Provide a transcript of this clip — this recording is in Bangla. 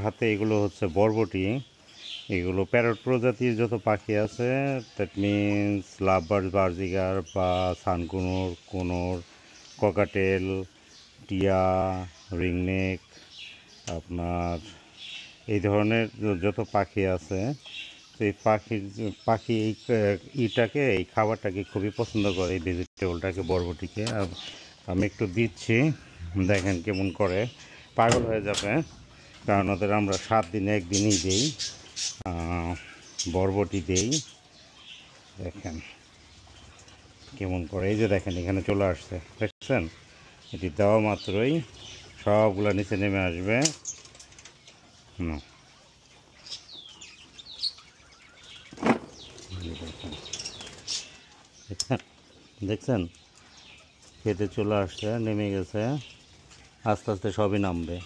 হাতে এগুলো হচ্ছে বরবটি। এগুলো প্যারট প্রজাতির যত পাখি আছে, দ্যাট মিনস লাভবার্ড, বার্জিগার বা সানকুনুর, কুনুর, ককাটেল, টিয়া, রিংনেক, আপনার এই ধরনের যত পাখি আছে, তো এই পাখি এই খাবারটাকে খুবই পছন্দ করে, এই ভেজিটেবলটাকে, বরবটিকে। আর আমি একটু দিচ্ছি, দেখেন কেমন করে, পাগল হয়ে যাবে। কারণ ওদের আমরা 7 দিনে একদিনই দিই, বরবটি দেই। দেখেন কেমন করে, এই যে দেখেন এখানে চলে আসছে, দেখছেন? এটি দেওয়া মাত্রই সবগুলো নিচে নেমে আসবে। দেখছেন খেতে চলে আসছে, নেমে গেছে, আস্তে আস্তে সবই নামবে।